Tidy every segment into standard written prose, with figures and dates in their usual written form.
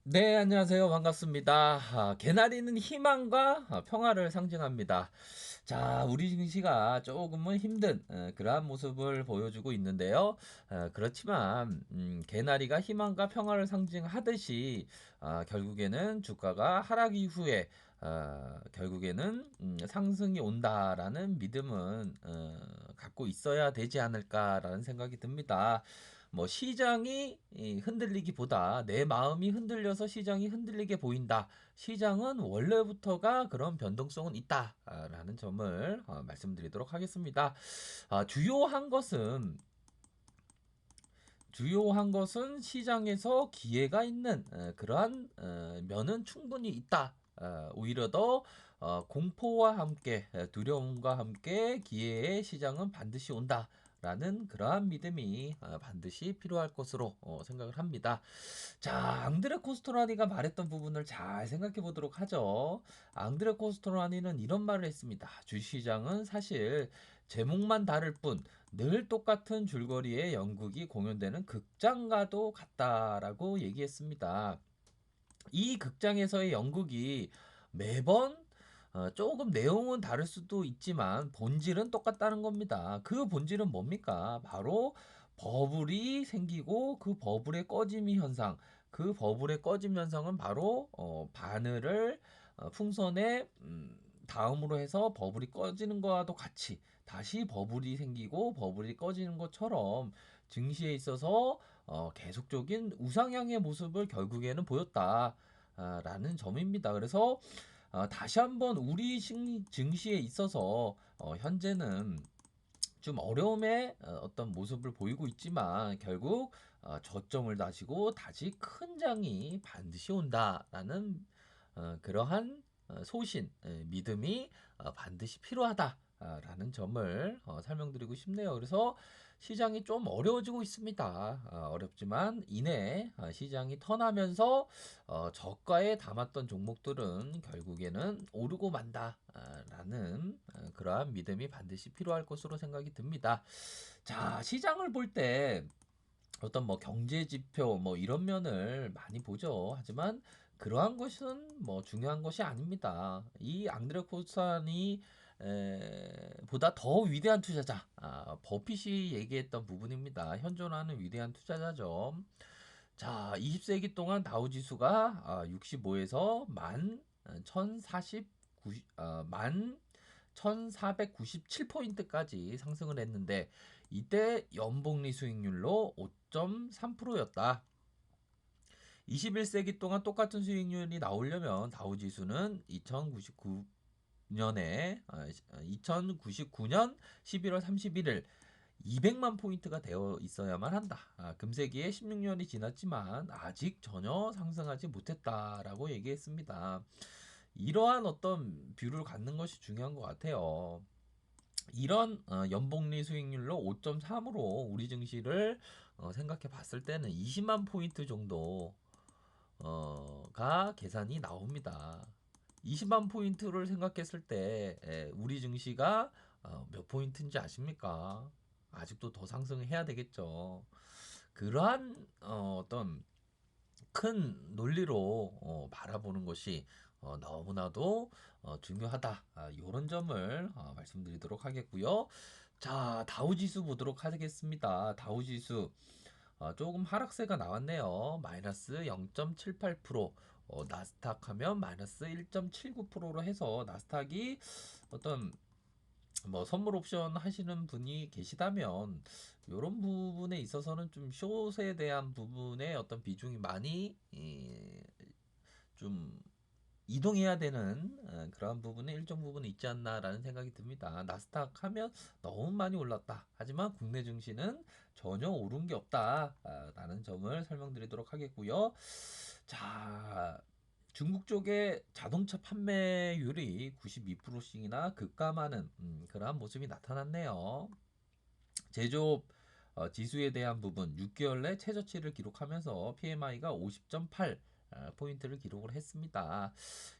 네, 안녕하세요. 반갑습니다. 개나리는 희망과 평화를 상징합니다. 자, 우리 증시가 조금은 힘든 그러한 모습을 보여주고 있는데요. 그렇지만 개나리가 희망과 평화를 상징하듯이 결국에는 주가가 하락 이후에 결국에는 상승이 온다라는 믿음은 갖고 있어야 되지 않을까라는 생각이 듭니다. 뭐 시장이 흔들리기보다 내 마음이 흔들려서 시장이 흔들리게 보인다. 시장은 원래부터가 그런 변동성은 있다라는 점을 말씀드리도록 하겠습니다. 아, 주요한 것은 시장에서 기회가 있는 그러한 면은 충분히 있다. 오히려 더 공포와 함께 두려움과 함께 기회의 시장은 반드시 온다. 라는 그러한 믿음이 반드시 필요할 것으로 생각을 합니다. 자, 앙드레 코스토라니가 말했던 부분을 잘 생각해 보도록 하죠. 앙드레 코스토라니는 이런 말을 했습니다. 주시장은 사실 제목만 다를 뿐 늘 똑같은 줄거리의 연극이 공연되는 극장과도 같다라고 얘기했습니다. 이 극장에서의 연극이 매번 조금 내용은 다를 수도 있지만 본질은 똑같다는 겁니다. 그 본질은 뭡니까? 바로 버블이 생기고 그 버블의 꺼짐이 현상. 그 버블의 꺼짐 현상은 바로 바늘을 풍선에 다음으로 해서 버블이 꺼지는 거와도 같이 다시 버블이 생기고 버블이 꺼지는 것처럼 증시에 있어서 계속적인 우상향의 모습을 결국에는 보였다. 라는 점입니다. 그래서 다시 한번 우리 증시에 있어서 현재는 좀 어려움의 어떤 모습을 보이고 있지만 결국 저점을 다지고 다시 큰 장이 반드시 온다라는 그러한 소신, 믿음이 반드시 필요하다라는 점을 설명드리고 싶네요. 그래서 시장이 좀 어려워지고 있습니다. 어렵지만 이내 시장이 턴하면서 저가에 담았던 종목들은 결국에는 오르고 만다라는 그러한 믿음이 반드시 필요할 것으로 생각이 듭니다. 자, 시장을 볼 때 어떤 뭐 경제 지표 뭐 이런 면을 많이 보죠. 하지만 그러한 것은 뭐 중요한 것이 아닙니다. 이 앙드레 코스탄이 보다 더 위대한 투자자, 버핏이 얘기했던 부분입니다. 현존하는 위대한 투자자죠. 자, 20세기 동안 다우지수가 65에서 만 1049, 만 1497포인트까지 상승을 했는데 이때 연복리 수익률로 5.3%였다. 21세기 동안 똑같은 수익률이 나오려면 다우지수는 2099년 11월 31일 200만 포인트가 되어 있어야만 한다. 금세기에 16년이 지났지만 아직 전혀 상승하지 못했다라고 얘기했습니다. 이러한 어떤 뷰를 갖는 것이 중요한 것 같아요. 이런 연복리 수익률로 5.3으로 우리 증시를 생각해 봤을 때는 20만 포인트 정도가 계산이 나옵니다. 20만 포인트를 생각했을 때 우리 증시가 몇 포인트인지 아십니까? 아직도 더 상승해야 되겠죠. 그러한 어떤 큰 논리로 바라보는 것이 너무나도 중요하다. 이런 점을 말씀드리도록 하겠고요. 자, 다우지수 보도록 하겠습니다. 다우지수 조금 하락세가 나왔네요. 마이너스 0.78%, 나스닥 하면 마이너스 1.79%로 해서 나스닥이 어떤 뭐 선물 옵션 하시는 분이 계시다면 이런 부분에 있어서는 좀 숏에 대한 부분에 어떤 비중이 많이 좀 이동해야 되는 그런 부분에 일정 부분이 있지 않나라는 생각이 듭니다. 나스닥 하면 너무 많이 올랐다. 하지만 국내 증시는 전혀 오른 게 없다라는 점을 설명드리도록 하겠고요. 자, 중국 쪽의 자동차 판매율이 92%씩이나 급감하는 그러한 모습이 나타났네요. 제조업 지수에 대한 부분 6개월 내 최저치를 기록하면서 PMI가 50.8 포인트를 기록을 했습니다.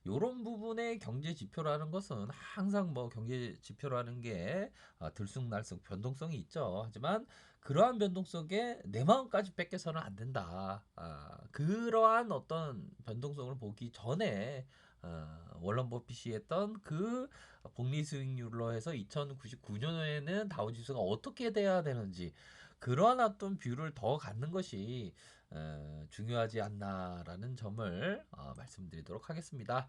이런 부분의 경제 지표라는 것은 항상 뭐 경제 지표라는 게 들쑥날쑥 변동성이 있죠. 하지만 그러한 변동 속에 내 마음까지 뺏겨서는 안 된다. 그러한 어떤 변동성을 보기 전에 월런 버핏이 했던 그 복리 수익률로 해서 2099년에는 다우지수가 어떻게 돼야 되는지 그러한 어떤 뷰를 더 갖는 것이 중요하지 않나라는 점을 말씀드리도록 하겠습니다.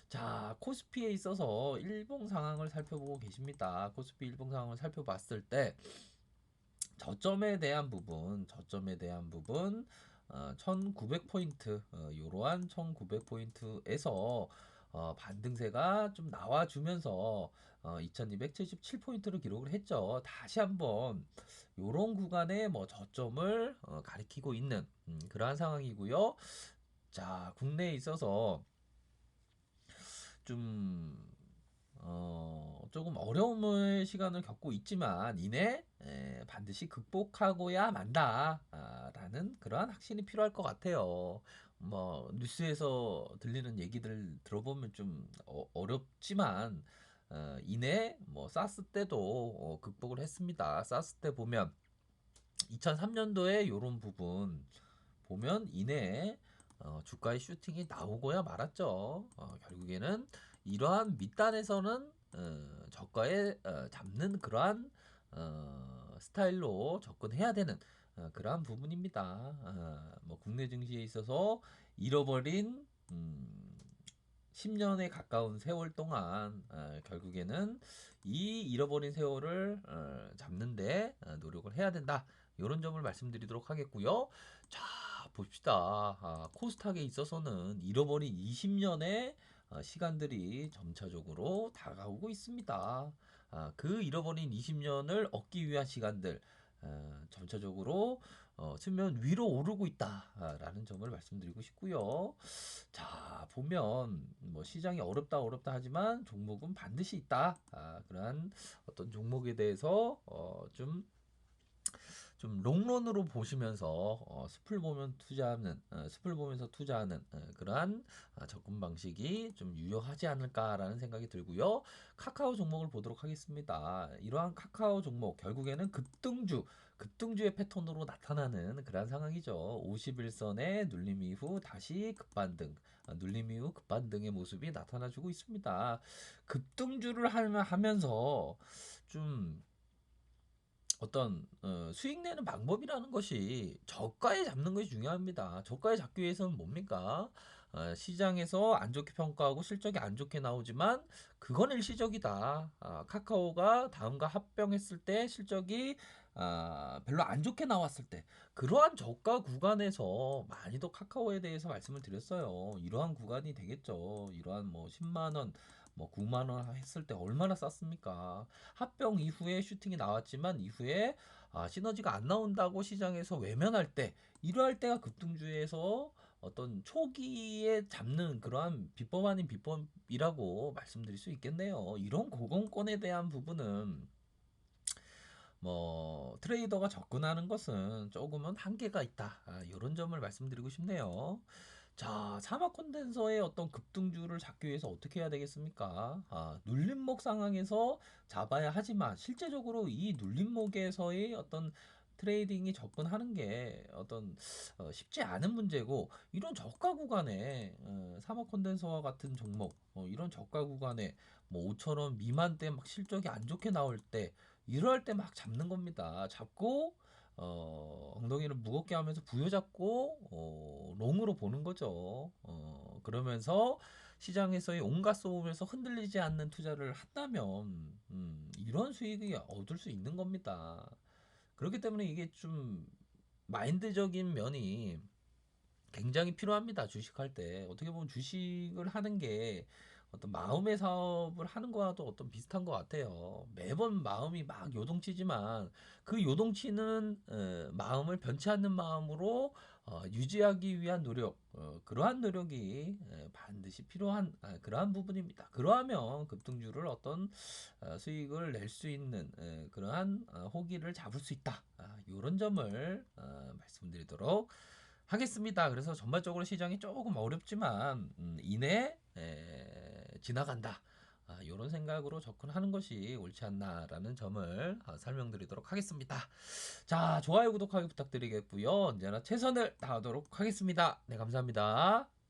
자, 코스피에 있어서 일봉 상황을 살펴보고 계십니다. 코스피 일봉 상황을 살펴봤을 때 저점에 대한 부분 1900포인트 이러한 1900포인트에서 반등세가 좀 나와주면서 2277포인트를 기록을 했죠. 다시 한번 이런 구간에 뭐 저점을 가리키고 있는 그러한 상황이고요. 자, 국내에 있어서 좀 조금 어려움의 시간을 겪고 있지만 이내 반드시 극복하고야 만다 라는 그러한 확신이 필요할 것 같아요. 뭐 뉴스에서 들리는 얘기들 들어보면 좀 어렵지만 이내 뭐 사스 때도 극복을 했습니다. 사스 때 보면 2003년도에 이런 부분 보면 이내에 주가의 슈팅이 나오고야 말았죠. 결국에는 이러한 밑단에서는 저가에 잡는 그러한 스타일로 접근해야 되는 그러한 부분입니다. 뭐 국내 증시에 있어서 잃어버린 10년에 가까운 세월 동안 결국에는 이 잃어버린 세월을 잡는데 노력을 해야 된다. 이런 점을 말씀드리도록 하겠고요. 자, 봅시다. 코스닥에 있어서는 잃어버린 20년의 시간들이 점차적으로 다가오고 있습니다. 그 잃어버린 20년을 얻기 위한 시간들 점차적으로 수면 위로 오르고 있다라는 점을 말씀드리고 싶고요. 자, 보면 뭐 시장이 어렵다 하지만 종목은 반드시 있다. 그러한 어떤 종목에 대해서 좀 롱런으로 보시면서 숲을 보면서 투자하는 그러한 접근 방식이 좀 유효하지 않을까라는 생각이 들고요. 카카오 종목을 보도록 하겠습니다. 이러한 카카오 종목 결국에는 급등주의 패턴으로 나타나는 그러한 상황이죠. 51선의 눌림 이후 다시 급반등, 눌림 이후 급반등의 모습이 나타나주고 있습니다. 급등주를 하면서 좀 어떤 수익 내는 방법이라는 것이 저가에 잡는 것이 중요합니다. 저가에 잡기 위해서는 뭡니까? 시장에서 안 좋게 평가하고 실적이 안 좋게 나오지만 그건 일시적이다. 카카오가 다음과 합병했을 때 실적이 별로 안 좋게 나왔을 때 그러한 저가 구간에서 많이도 카카오에 대해서 말씀을 드렸어요. 이러한 구간이 되겠죠. 이러한 뭐 10만 원, 뭐 9만 원 했을 때 얼마나 쌌습니까? 합병 이후에 슈팅이 나왔지만 이후에 시너지가 안 나온다고 시장에서 외면할 때 이러할 때가 급등주에서 어떤 초기에 잡는 그러한 비법 아닌 비법이라고 말씀드릴 수 있겠네요. 이런 고공권에 대한 부분은 뭐 트레이더가 접근하는 것은 조금은 한계가 있다. 이런 점을 말씀드리고 싶네요. 자, 사막 콘덴서의 어떤 급등주를 잡기 위해서 어떻게 해야 되겠습니까? 눌림목 상황에서 잡아야 하지만 실제적으로 이 눌림목에서의 어떤 트레이딩이 접근하는 게 어떤 쉽지 않은 문제고 이런 저가 구간에 사막 콘덴서와 같은 종목 이런 저가 구간에 뭐 5천 원 미만대 막 실적이 안 좋게 나올 때 이럴 때 막 잡는 겁니다. 잡고 엉덩이를 무겁게 하면서 부여잡고 롱으로 보는 거죠. 그러면서 시장에서의 온갖 소음에서 흔들리지 않는 투자를 한다면 이런 수익이 얻을 수 있는 겁니다. 그렇기 때문에 이게 좀 마인드적인 면이 굉장히 필요합니다. 주식할 때. 어떻게 보면 주식을 하는 게 어떤 마음의 사업을 하는 거와도 어떤 비슷한 것 같아요. 매번 마음이 막 요동치지만 그 요동치는 마음을 변치 않는 마음으로 유지하기 위한 노력, 그러한 노력이 반드시 필요한 그러한 부분입니다. 그러하면 급등주를 어떤 수익을 낼 수 있는 그러한 호기를 잡을 수 있다. 이런 점을 말씀드리도록 하겠습니다. 그래서 전반적으로 시장이 조금 어렵지만 이내 지나간다. 요런 생각으로 접근하는 것이 옳지 않나라는 점을 설명드리도록 하겠습니다. 자, 좋아요, 구독하기 부탁드리겠고요. 언제나 최선을 다하도록 하겠습니다. 네, 감사합니다.